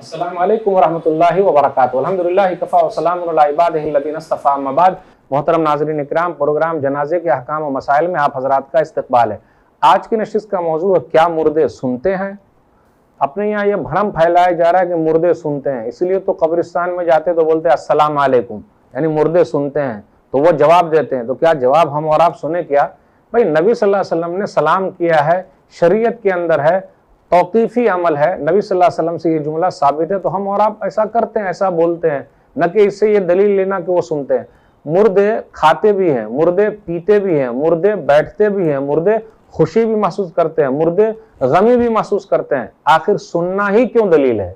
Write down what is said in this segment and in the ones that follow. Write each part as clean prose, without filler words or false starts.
अस्सलामु अलैकुम वरहमतुल्लाहि वबरकातुहू। अल्हम्दुलिल्लाहि कफ़ा व सलामुन अला इबादिहि अल्लज़ीना इस्तफ़ा, अम्मा बाद। मोहतरम नाज़रीन इकराम, प्रोग्राम जनाजे के अहकाम व मसाइल में आप हज़रात का इस्तक़बाल है। आज की नशिस्त का मौजू है, क्या मुर्दे सुनते हैं? अपने यहाँ ये भ्रम फैलाया जा रहा है कि मुर्दे सुनते हैं, इसलिए तो कब्रिस्तान में जाते तो बोलते हैं अस्सलाम वालेकुम, यानी मुर्दे सुनते हैं, तो वो जवाब देते हैं। तो क्या जवाब हम और आप सुने क्या? भाई नबी सल्लल्लाहु अलैहि वसल्लम ने सलाम किया है, शरीयत के अंदर है, तौक़ीफ़ी अमल है, नबी सल्लल्लाहु अलैहि वसल्लम से ये जुमला साबित है, तो हम और आप ऐसा करते हैं, ऐसा बोलते हैं, न कि इससे ये दलील लेना कि वो सुनते हैं। मुर्दे खाते भी हैं, मुर्दे पीते भी हैं, मुर्दे बैठते भी हैं, मुर्दे खुशी भी महसूस करते हैं, मुर्दे गमी भी महसूस करते हैं। आखिर सुनना ही क्यों दलील है?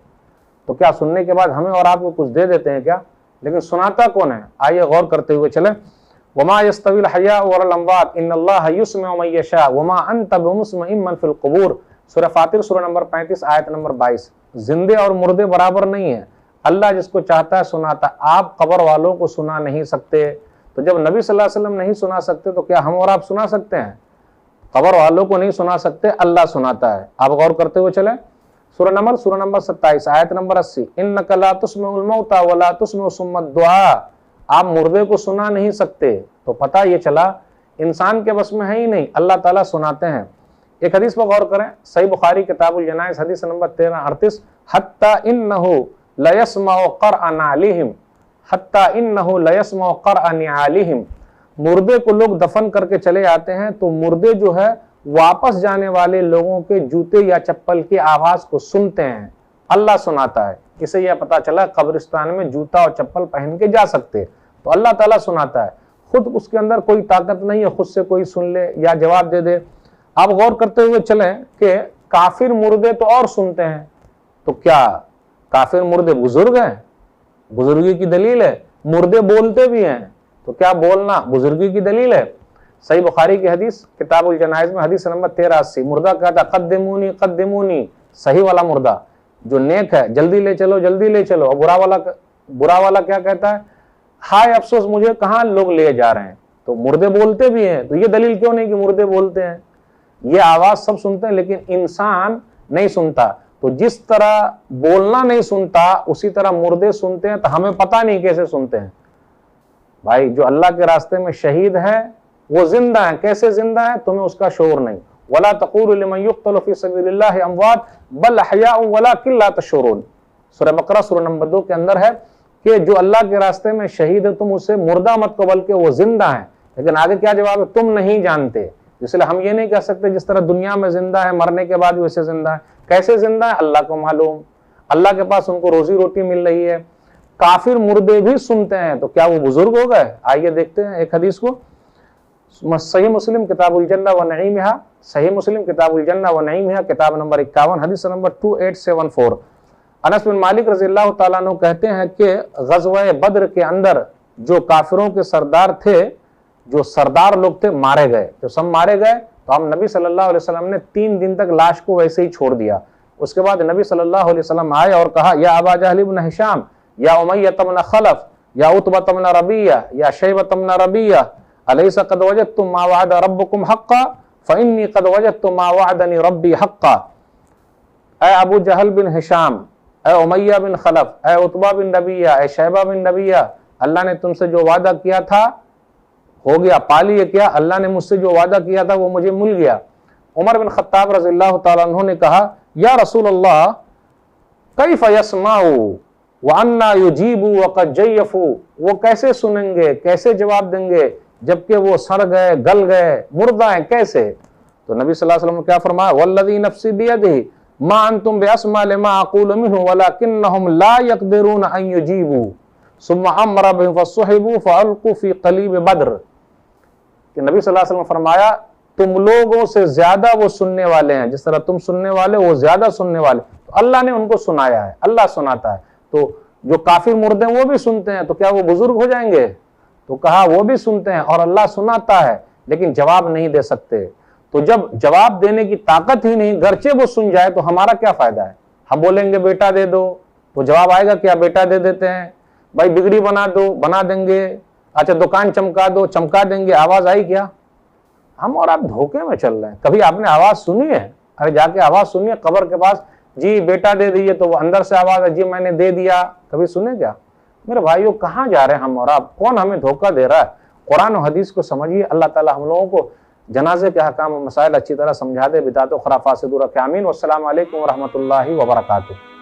तो क्या सुनने के बाद हमें और आपको कुछ दे देते हैं क्या? लेकिन सुनाता कौन है? आइए गौर करते हुए चलें। वमा यस्तविल हया वल अमवात इन्नल्लाह युस्मिउ मन यशा वमा अंत बिमुस्मिइन मन फिल क़ुबूर। सूरह फातिर सूरह नंबर 35 आयत नंबर 22। जिंदे और मुर्दे बराबर नहीं है, अल्लाह जिसको चाहता है सुनाता। आप कब्र वालों को सुना नहीं सकते, तो जब नबी सल्लल्लाहु अलैहि वसल्लम नहीं सुना सकते तो क्या हम और आप सुना सकते हैं? कब्र वालों को नहीं सुना सकते, अल्लाह सुनाता है। आप गौर करते हुए चले। सूरह नंबर 27 आयत नंबर 80, इन्नका ला तुस्मिउल मौता वला तुस्मिउ सुम्मा दुआ। आप मुर्दे को सुना नहीं सकते, तो पता ये चला इंसान के बस में है ही नहीं, अल्लाह ताला सुनाते हैं। एक हदीस पर गौर करें, सही बुखारी किताबुल जनाज़ हदीस नंबर 1338, हत्ता इन्नहु लयस्माउ क़रअन अलिहिम, हत्ता इन्नहु लयस्माउ क़रअन अलिहिम। मुर्दे को लोग दफन करके चले जाते हैं तो मुर्दे जो है वापस जाने वाले लोगों के जूते या चप्पल की आवाज को सुनते हैं, अल्लाह सुनाता है। इसे यह पता चला कब्रिस्तान में जूता और चप्पल पहन के जा सकते, तो अल्लाह ताला सुनाता है। खुद उसके अंदर कोई ताकत नहीं है खुद से कोई सुन ले या जवाब दे दे। आप गौर करते हुए चलें कि काफिर मुर्दे तो और सुनते हैं, तो क्या काफिर मुर्दे बुजुर्ग हैं? बुजुर्गी की दलील है। मुर्दे बोलते भी हैं, तो क्या बोलना बुजुर्गी की दलील है? सही बुखारी की हदीस किताबुल जनाइज में हदीस नंबर 1380, मुर्दा कहता कद्दिमूनी कद्दिमूनी, सही वाला मुर्दा जो नेक है, जल्दी ले चलो जल्दी ले चलो। और बुरा वाला क्या कहता है? हाय अफसोस मुझे, कहाँ लोग ले जा रहे हैं। तो मुर्दे बोलते भी हैं, तो ये दलील क्यों नहीं कि मुर्दे बोलते हैं? ये आवाज सब सुनते हैं लेकिन इंसान नहीं सुनता। तो जिस तरह बोलना नहीं सुनता उसी तरह मुर्दे सुनते हैं, तो हमें पता नहीं कैसे सुनते हैं। भाई जो अल्लाह के रास्ते में शहीद है वो जिंदा है, कैसे जिंदा है तुम्हें उसका शोर नहीं। वला तक़ूलू लिमन युक़्तलु फ़ी सबीलिल्लाहि अमवात बल अहयाउ वलाकिन ला तशऊरून। सूरह बकरा सूरह नंबर 2 के अंदर है कि जो अल्लाह के रास्ते में शहीद है तुम उसे मुर्दा मत कहो बल्कि वो जिंदा है। लेकिन आगे क्या जवाब है? तुम नहीं जानते। इसलिए हम ये नहीं कह सकते जिस तरह दुनिया में जिंदा है मरने के बाद वैसे जिंदा है। कैसे जिंदा है अल्लाह को मालूम, अल्लाह के पास उनको रोजी रोटी मिल रही है। काफिर मुर्दे भी सुनते हैं, तो क्या वो बुजुर्ग हो गए? आइए देखते हैं एक हदीस को। सही मुस्लिम किताबुल जन्नह व नईमिहा, सही मुस्लिम किताबुल जन्नह व नईमिहा किताब नंबर 51 हदीस नंबर 2874। अनस बिन मालिक रज़ियल्लाहु ताला अन्हु कहते हैं कि ग़ज़वा बद्र के अंदर जो काफिरों के सरदार थे, जो सरदार लोग थे, मारे गए। जब सब मारे गए तो हम नबी सल्लल्लाहु अलैहि वसल्लम ने 3 दिन तक लाश को वैसे ही छोड़ दिया। उसके बाद नबी सल्लल्लाहु अलैहि वसल्लम आए और कहा, या अबा जहल इब्न हिशाम, या उमय्या इब्न खलफ, या उतबा इब्न रबिया, या शैबा इब्न रबिया, अलैसा क़द वजदतुम मा वअदा रब्बुकुम हक़्क़ा फ़इन्नी क़द वजदतु मा वअदनी रब्बी हक़्क़ा। ऐ अबू जहल बिन हिशाम, ऐ उमय्या बिन खलफ, ऐ उतबा बिन रबिया, ऐ शैबा बिन रबिया, अल्लाह ने तुमसे जो वादा किया था हो गया, पा लिए क्या? अल्लाह ने मुझसे जो वादा किया था वो मुझे मिल गया। उमर बिन खत्ताब रज़ियल्लाहु ताला अन्हु ने कहा, या रसूल अल्लाह कैफ़ यस्माउ व अन्ना युजीबु व क़द जय्यफू। वो कैसे सुनेंगे, कैसे जवाब देंगे जबकि वो सड़ गए, गल गए, मुर्दा हैं, कैसे? तो नबी सल्लल्लाहु अलैहि वसल्लम ने क्या फरमाया? वल्लज़ी नफ़्सी बियदिही मा अंतुम बिअस्मा लिमा अक़ूलु मिन्हु वलाकिन्नहुम ला यक़दिरून अन युजीबू सुम्मा अमरा बिहिम फसुहिबू फअल्क़ू फ़ी क़लीब बद्र। कि नबी सल्लल्लाहु अलैहि वसल्लम फरमाया तुम लोगों से ज्यादा वो सुनने वाले हैं, जिस तरह तुम सुनने वाले वो ज्यादा सुनने वाले। तो अल्लाह ने उनको सुनाया है, अल्लाह सुनाता है। तो जो काफिर मुर्दे वो भी सुनते हैं, तो क्या वो बुजुर्ग हो जाएंगे? तो कहा वो भी सुनते हैं और अल्लाह सुनाता है, लेकिन जवाब नहीं दे सकते। तो जब जवाब देने की ताकत ही नहीं, गर्चे वो सुन जाए, तो हमारा क्या फायदा है? हम बोलेंगे बेटा दे दो, तो जवाब आएगा क्या? बेटा दे देते हैं। भाई बिगड़ी बना दो, बना देंगे। अच्छा दुकान चमका दो, चमका देंगे। आवाज आई क्या? हम और आप धोखे में चल रहे हैं। कभी आपने आवाज सुनी है? अरे जाके आवाज सुनिए कब्र के पास, जी बेटा दे दीजिए, तो वो अंदर से आवाज है जी मैंने दे दिया। कभी सुने क्या? मेरे भाइयों, कहाँ जा रहे हैं हम और आप? कौन हमें धोखा दे रहा है? कुरान और हदीस को समझिए। अल्लाह ताला हम लोगों को जनाजे के अहकाम और मसाइल अच्छी तरह समझा दे, बिदात और खुराफात से दूर रखे। आमीन। वस्सलामु अलैकुम व रहमतुल्लाहि व बरकातुहू।